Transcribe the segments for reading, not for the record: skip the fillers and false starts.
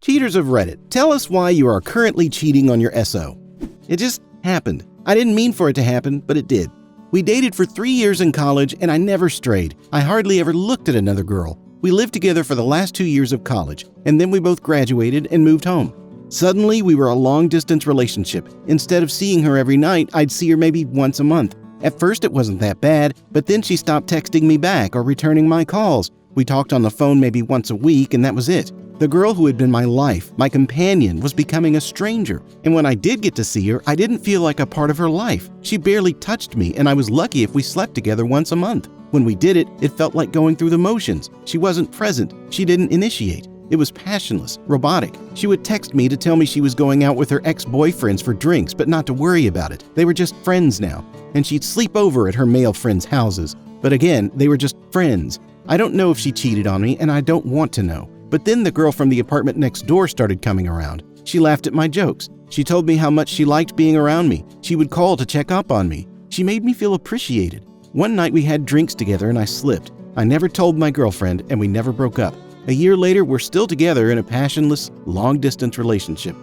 Cheaters of Reddit, tell us why you are currently cheating on your SO. It just happened. I didn't mean for it to happen, but it did. We dated for 3 years in college and I never strayed. I hardly ever looked at another girl. We lived together for the last 2 years of college, and then we both graduated and moved home. Suddenly, we were a long-distance relationship. Instead of seeing her every night, I'd see her maybe once a month. At first, it wasn't that bad, but then she stopped texting me back or returning my calls. We talked on the phone maybe once a week, and that was it. The girl who had been my life, my companion, was becoming a stranger. And when I did get to see her, I didn't feel like a part of her life. She barely touched me, and I was lucky if we slept together once a month. When we did it, it felt like going through the motions. She wasn't present. She didn't initiate. It was passionless, robotic. She would text me to tell me she was going out with her ex-boyfriends for drinks, but not to worry about it. They were just friends now. And she'd sleep over at her male friends' houses. But again, they were just friends. I don't know if she cheated on me, and I don't want to know. But then the girl from the apartment next door started coming around. She laughed at my jokes. She told me how much she liked being around me. She would call to check up on me. She made me feel appreciated. One night we had drinks together and I slipped. I never told my girlfriend and we never broke up. A year later, we're still together in a passionless, long-distance relationship.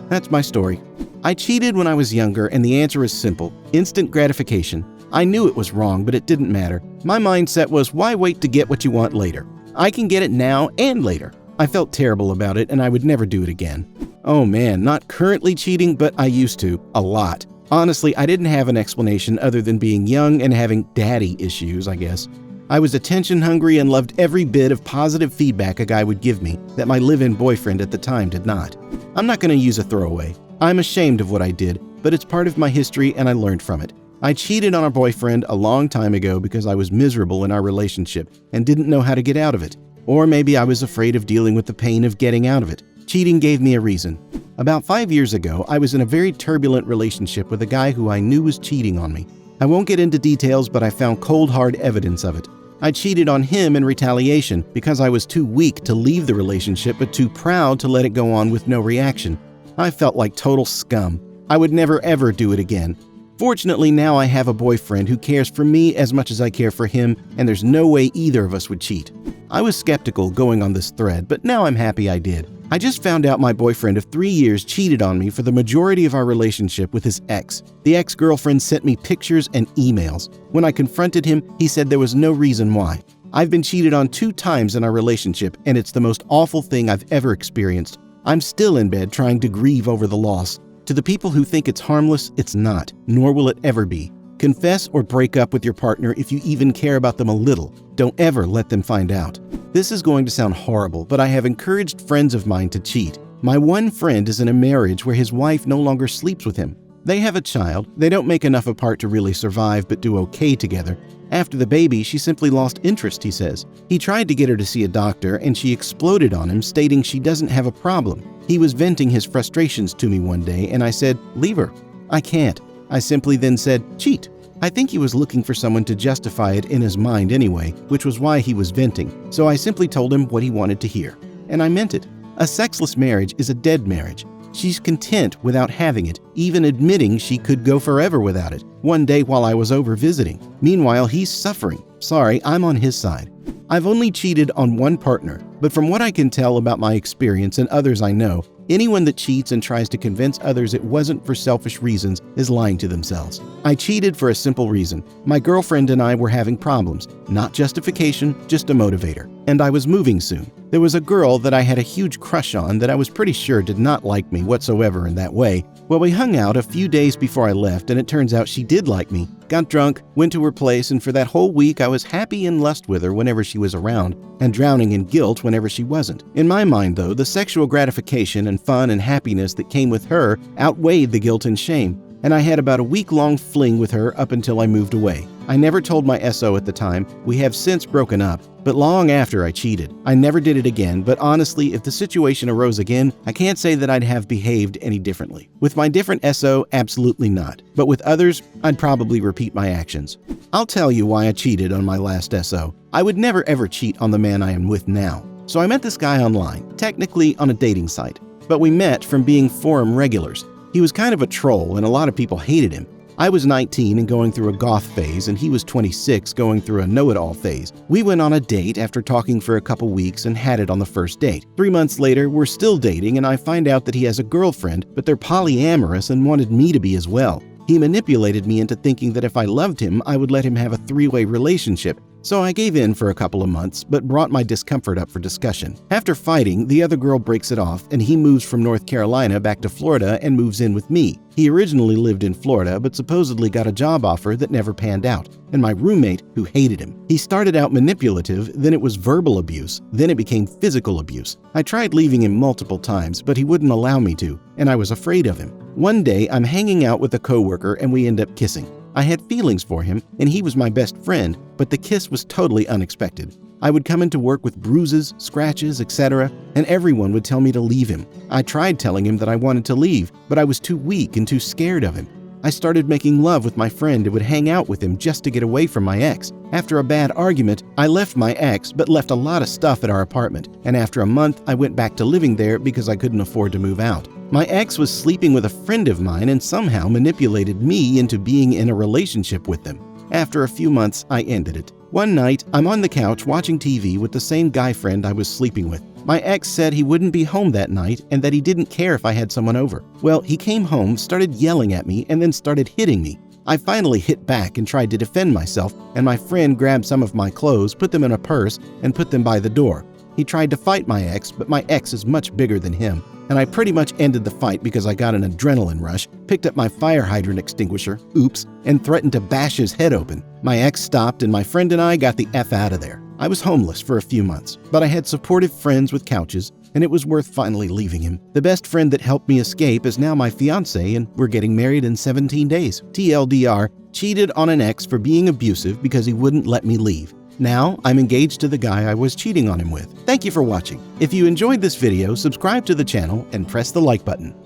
That's my story. I cheated when I was younger and the answer is simple: instant gratification. I knew it was wrong, but it didn't matter. My mindset was, why wait to get what you want later? I can get it now and later. I felt terrible about it and I would never do it again. Oh man, not currently cheating, but I used to, a lot. Honestly, I didn't have an explanation other than being young and having daddy issues, I guess. I was attention hungry and loved every bit of positive feedback a guy would give me that my live-in boyfriend at the time did not. I'm not going to use a throwaway. I'm ashamed of what I did, but it's part of my history and I learned from it. I cheated on a boyfriend a long time ago because I was miserable in our relationship and didn't know how to get out of it. Or maybe I was afraid of dealing with the pain of getting out of it. Cheating gave me a reason. About 5 years ago, I was in a very turbulent relationship with a guy who I knew was cheating on me. I won't get into details, but I found cold hard evidence of it. I cheated on him in retaliation because I was too weak to leave the relationship but too proud to let it go on with no reaction. I felt like total scum. I would never ever do it again. Fortunately, now I have a boyfriend who cares for me as much as I care for him, and there's no way either of us would cheat. I was skeptical going on this thread, but now I'm happy I did. I just found out my boyfriend of 3 years cheated on me for the majority of our relationship with his ex. The ex-girlfriend sent me pictures and emails. When I confronted him, he said there was no reason why. I've been cheated on 2 times in our relationship, and it's the most awful thing I've ever experienced. I'm still in bed trying to grieve over the loss. To the people who think it's harmless, it's not, nor will it ever be. Confess or break up with your partner if you even care about them a little. Don't ever let them find out. This is going to sound horrible, but I have encouraged friends of mine to cheat. My one friend is in a marriage where his wife no longer sleeps with him. They have a child. They don't make enough apart to really survive, but do okay together. After the baby, she simply lost interest, he says. He tried to get her to see a doctor, and she exploded on him, stating she doesn't have a problem. He was venting his frustrations to me one day, and I said, leave her. I can't. I simply then said, cheat. I think he was looking for someone to justify it in his mind anyway, which was why he was venting. So I simply told him what he wanted to hear. And I meant it. A sexless marriage is a dead marriage. She's content without having it, even admitting she could go forever without it, one day while I was over visiting. Meanwhile, he's suffering. Sorry, I'm on his side. I've only cheated on one partner, but from what I can tell about my experience and others I know, anyone that cheats and tries to convince others it wasn't for selfish reasons is lying to themselves. I cheated for a simple reason. My girlfriend and I were having problems. Not justification, just a motivator. And I was moving soon. There was a girl that I had a huge crush on that I was pretty sure did not like me whatsoever in that way. Well, we hung out a few days before I left, and it turns out she did like me. Got drunk, went to her place, and for that whole week I was happy in lust with her whenever she was around, and drowning in guilt whenever she wasn't. In my mind, though, the sexual gratification and fun and happiness that came with her outweighed the guilt and shame, and I had about a week-long fling with her up until I moved away. I never told my SO at the time. We have since broken up, but long after I cheated. I never did it again, but honestly, if the situation arose again, I can't say that I'd have behaved any differently. With my different SO, absolutely not. But with others, I'd probably repeat my actions. I'll tell you why I cheated on my last SO. I would never ever cheat on the man I am with now. So I met this guy online, technically on a dating site, but we met from being forum regulars. He was kind of a troll and a lot of people hated him. I was 19 and going through a goth phase, and he was 26 going through a know-it-all phase. We went on a date after talking for a couple weeks and had it on the first date. 3 months later, we're still dating, and I find out that he has a girlfriend, but they're polyamorous and wanted me to be as well. He manipulated me into thinking that if I loved him, I would let him have a three-way relationship. So I gave in for a couple of months, but brought my discomfort up for discussion. After fighting, the other girl breaks it off, and he moves from North Carolina back to Florida and moves in with me. He originally lived in Florida, but supposedly got a job offer that never panned out, and my roommate, who hated him. He started out manipulative, then it was verbal abuse, then it became physical abuse. I tried leaving him multiple times, but he wouldn't allow me to, and I was afraid of him. One day, I'm hanging out with a coworker and we end up kissing. I had feelings for him, and he was my best friend, but the kiss was totally unexpected. I would come into work with bruises, scratches, etc., and everyone would tell me to leave him. I tried telling him that I wanted to leave, but I was too weak and too scared of him. I started making love with my friend and would hang out with him just to get away from my ex. After a bad argument, I left my ex, but left a lot of stuff at our apartment, and after a month, I went back to living there because I couldn't afford to move out. My ex was sleeping with a friend of mine and somehow manipulated me into being in a relationship with them. After a few months, I ended it. One night, I'm on the couch watching TV with the same guy friend I was sleeping with. My ex said he wouldn't be home that night and that he didn't care if I had someone over. Well, he came home, started yelling at me, and then started hitting me. I finally hit back and tried to defend myself, and my friend grabbed some of my clothes, put them in a purse, and put them by the door. He tried to fight my ex, but my ex is much bigger than him, and I pretty much ended the fight because I got an adrenaline rush, picked up my fire hydrant extinguisher, oops, and threatened to bash his head open. My ex stopped, and my friend and I got the F out of there. I was homeless for a few months, but I had supportive friends with couches, and it was worth finally leaving him. The best friend that helped me escape is now my fiancé, and we're getting married in 17 days. TLDR, cheated on an ex for being abusive because he wouldn't let me leave. Now, I'm engaged to the guy I was cheating on him with. Thank you for watching. If you enjoyed this video, subscribe to the channel and press the like button.